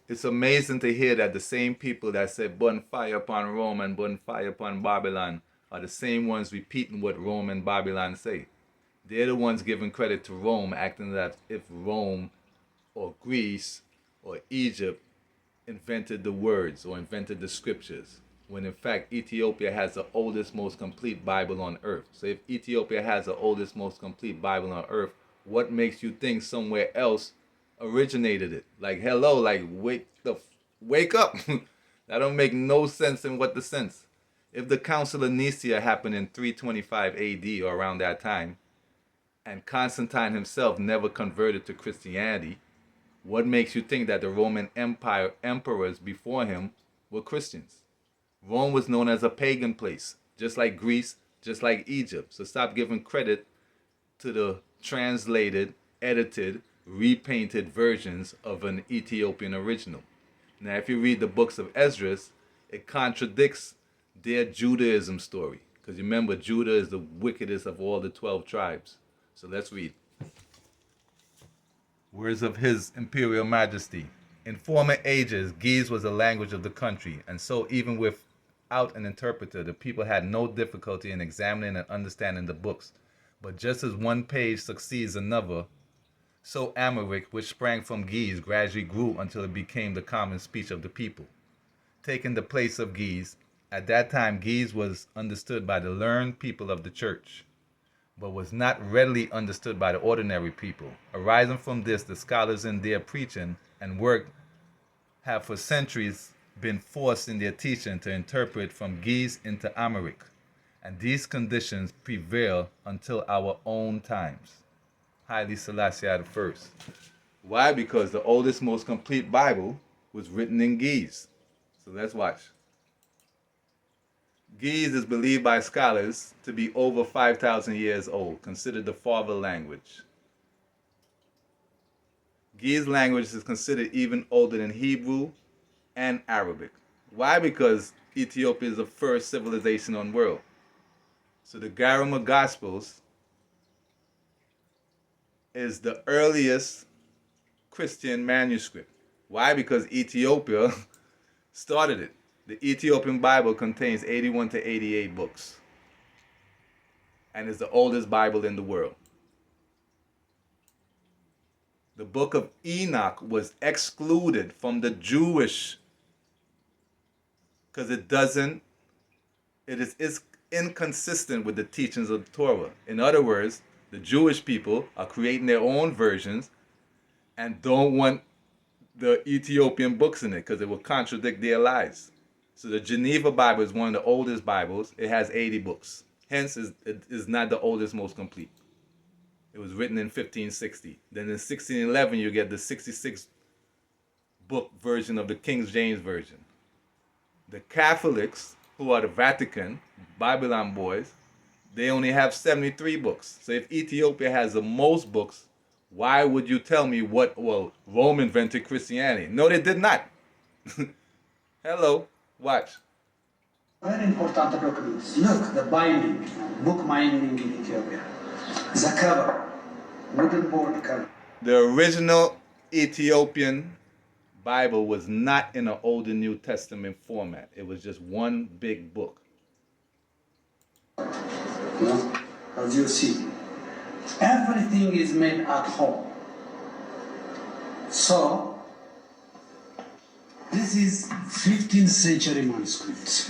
It's amazing to hear that the same people that said burn fire upon Rome and burn fire upon Babylon are the same ones repeating what Rome and Babylon say. They're the ones giving credit to Rome, acting as if Rome or Greece or Egypt invented the words or invented the scriptures, when in fact Ethiopia has the oldest, most complete Bible on earth. So if Ethiopia has the oldest, most complete Bible on earth, what makes you think somewhere else originated it? Like, hello, like wake up. That don't make no sense in what the sense. If the Council of Nicaea happened in 325 AD or around that time, and Constantine himself never converted to Christianity, what makes you think that the Roman Empire emperors before him were Christians? Rome was known as a pagan place, just like Greece, just like Egypt. So stop giving credit to the translated, edited, repainted versions of an Ethiopian original. Now, if you read the books of Esdras, it contradicts their Judaism story. Because remember, Judah is the wickedest of all the 12 tribes. So let's read. Words of His Imperial Majesty. In former ages, Ge'ez was the language of the country, and so even without an interpreter, the people had no difficulty in examining and understanding the books. But just as one page succeeds another, so Amharic, which sprang from Ge'ez, gradually grew until it became the common speech of the people. Taking the place of Ge'ez, at that time Ge'ez was understood by the learned people of the church, but was not readily understood by the ordinary people. Arising from this, the scholars in their preaching and work have for centuries been forced in their teaching to interpret from Ge'ez into Amharic, and these conditions prevail until our own times. Haile Selassie I. Why? Because the oldest, most complete Bible was written in Ge'ez. So let's watch. Ge'ez is believed by scholars to be over 5,000 years old, considered the father language. Ge'ez language is considered even older than Hebrew and Arabic. Why? Because Ethiopia is the first civilization on the world. So the Garama Gospels is the earliest Christian manuscript. Why? Because Ethiopia started it. The Ethiopian Bible contains 81 to 88 books and is the oldest Bible in the world. The book of Enoch was excluded from the Jewish because it is inconsistent with the teachings of the Torah. In other words, the Jewish people are creating their own versions and don't want the Ethiopian books in it because it will contradict their lies. So the Geneva Bible is one of the oldest Bibles. It has 80 books. Hence, it is not the oldest, most complete. It was written in 1560. Then in 1611, you get the 66-book version of the King James Version. The Catholics, who are the Vatican, Babylon boys, they only have 73 books. So if Ethiopia has the most books, why would you tell me Rome invented Christianity? No, they did not. Hello. Watch. Very important documents. Look, the binding, book binding in Ethiopia. The cover, wooden board cover. The original Ethiopian Bible was not in an Old and New Testament format. It was just one big book. As you see, everything is made at home. So, this is 15th century manuscripts.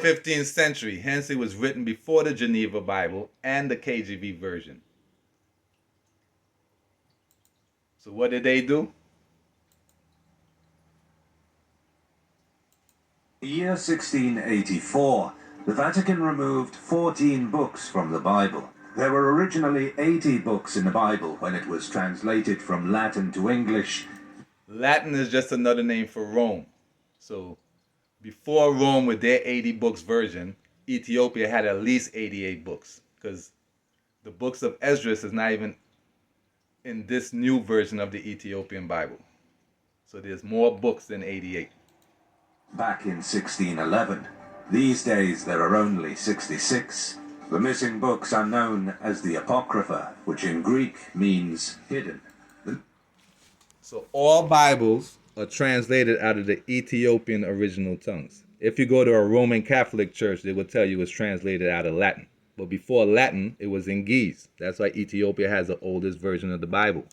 15th century, hence it was written before the Geneva Bible and the KJV version. So what did they do? Year 1684, the Vatican removed 14 books from the Bible. There were originally 80 books in the Bible when it was translated from Latin to English. Latin is just another name for Rome. So before Rome with their 80 books version, Ethiopia had at least 88 books, because the books of Esdras is not even in this new version of the Ethiopian Bible. So there's more books than 88. Back in 1611. These days there are only 66. The missing books are known as the Apocrypha, which in Greek means hidden. So all Bibles are translated out of the Ethiopian original tongues. If you go to a Roman Catholic church, they will tell you it's translated out of Latin. But before Latin, it was in Ge'ez. That's why Ethiopia has the oldest version of the Bible.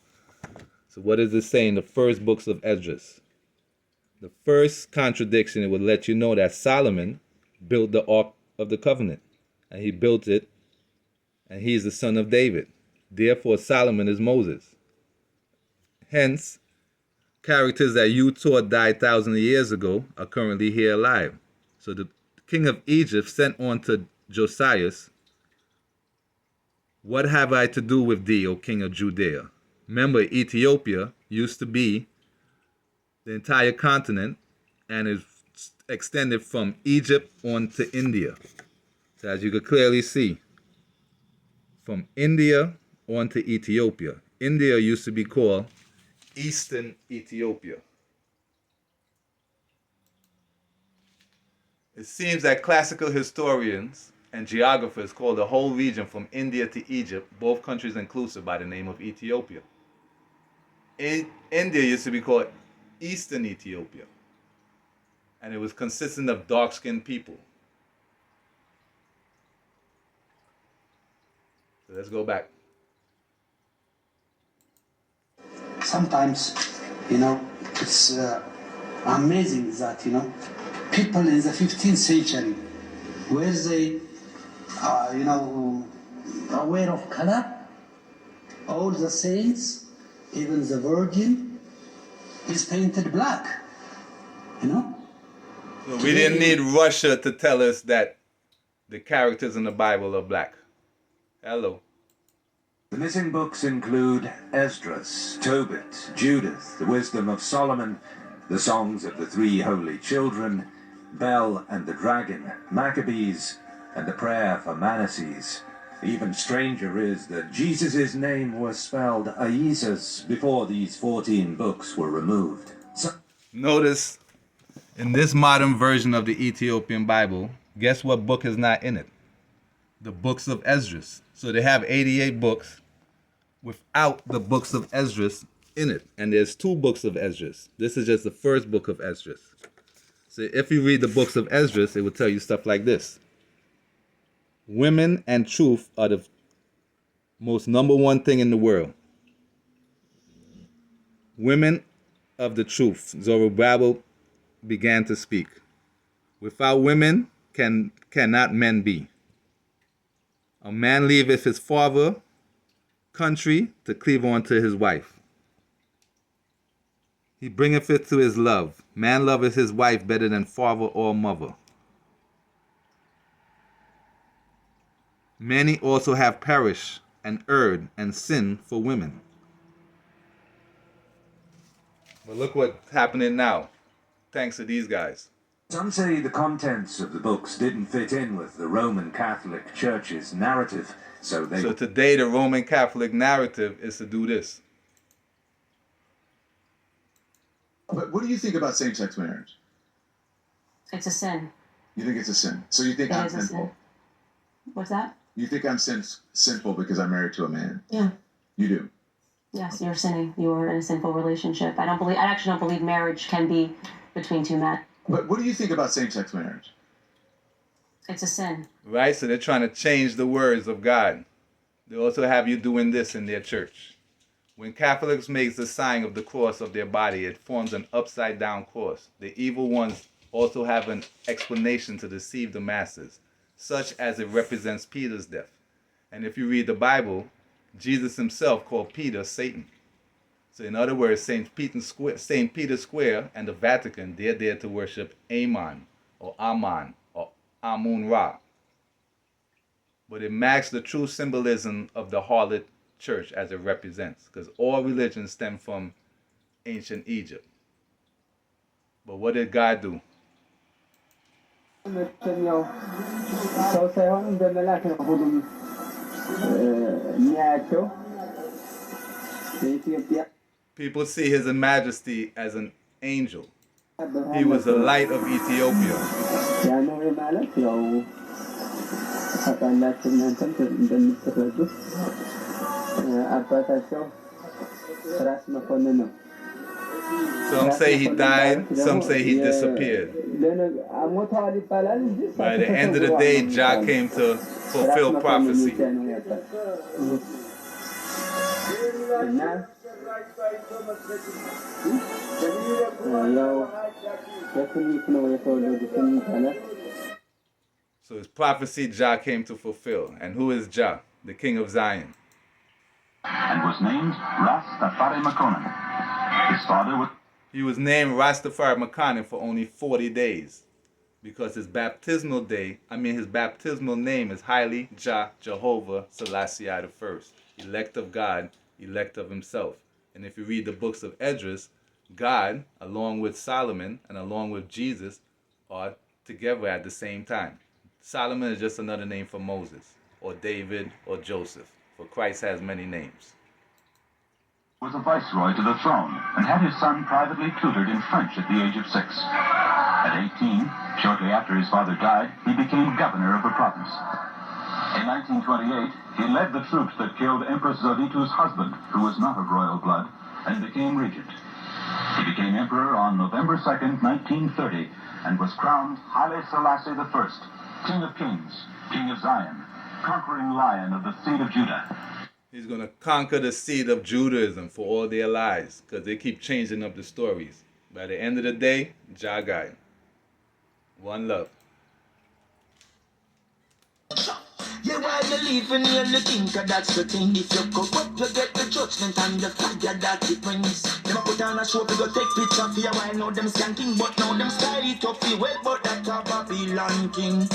So what does it say in the first books of Esdras? The first contradiction, it would let you know that Solomon built the Ark of the Covenant. And he built it, and he is the son of David. Therefore, Solomon is Moses. Hence, characters that you taught died thousands of years ago are currently here alive. So the king of Egypt sent on to Josias, "What have I to do with thee, O king of Judea?" Remember, Ethiopia used to be the entire continent and is extended from Egypt on to India. So as you could clearly see, from India on to Ethiopia. India used to be called Eastern Ethiopia. It seems that classical historians and geographers call the whole region from India to Egypt, both countries inclusive, by the name of Ethiopia. India used to be called Eastern Ethiopia, and it was consisting of dark-skinned people. So let's go back. Sometimes, it's amazing that, people in the 15th century, were they, aware of color? All the saints, even the Virgin, is painted black, So we didn't need Russia to tell us that the characters in the Bible are black. Hello. The missing books include Esdras, Tobit, Judith, the Wisdom of Solomon, the Songs of the Three Holy Children, Bel and the Dragon, Maccabees, and the Prayer for Manasseh. Even stranger is that Jesus' name was spelled Iesus before these 14 books were removed. Notice, in this modern version of the Ethiopian Bible, guess what book is not in it? The books of Esdras. So they have 88 books without the books of Esdras in it. And there's 2 books of Esdras. This is just the first book of Esdras. So if you read the books of Esdras, it will tell you stuff like this. Women and truth are the most number one thing in the world. Women of the truth, Zerubbabel began to speak. Without women cannot men be. A man leaveth his father country to cleave unto his wife. He bringeth it to his love. Man loveth his wife better than father or mother. Many also have perished and erred and sinned for women. But look what's happening now, thanks to these guys. Some say the contents of the books didn't fit in with the Roman Catholic Church's narrative, so today the Roman Catholic narrative is to do this. But what do you think about same-sex marriage? It's a sin. You think it's a sin? So you think It I'm is a sinful? sin. What's that? You think I'm sinful because I'm married to a man? Yeah. You do? Yes, you're sinning. You are in a sinful relationship. I actually don't believe marriage can be between 2 men. But what do you think about same-sex marriage? It's a sin. Right? So they're trying to change the words of God. They also have you doing this in their church. When Catholics make the sign of the cross of their body, it forms an upside down cross. The evil ones also have an explanation to deceive the masses, such as it represents Peter's death. And if you read the Bible, Jesus himself called Peter Satan. So in other words, St. Peter's Square and the Vatican, they're there to worship Amon or Amun-Ra. But it matches the true symbolism of the harlot church as it represents, because all religions stem from ancient Egypt. But what did God do? People see His Majesty as an angel. He was the light of Ethiopia. Some say he died, some say he disappeared. By the end of the day, Jah came to fulfill prophecy. So his prophecy Jah came to fulfill. And who is Jah? The King of Zion. And was named Rastafari Makonnen. His father was... He was named Rastafari Makonnen for only 40 days. Because his baptismal name is Haile Jah Jehovah Selassie I, elect of God, elect of himself. And if you read the books of Esdras, God, along with Solomon and along with Jesus, are together at the same time. Solomon is just another name for Moses, or David, or Joseph, for Christ has many names. Was a viceroy to the throne and had his son privately tutored in French at the age of 6. At 18, shortly after his father died, he became governor of the province. In 1928, he led the troops that killed Empress Zoditu's husband, who was not of royal blood, and became regent. He became emperor on November 2nd, 1930, and was crowned Haile Selassie I, King of Kings, King of Zion, conquering lion of the seed of Judah. He's going to conquer the seed of Judaism for all their lies, because they keep changing up the stories. By the end of the day, Jah guide. One love. Yeah, while you living here, you think that's the thing. If you go up, you get the judgment and the fire that it brings. Never put on a show, we go take picture for you while now them skanking. But now them style it up, well, but that a Babylon king.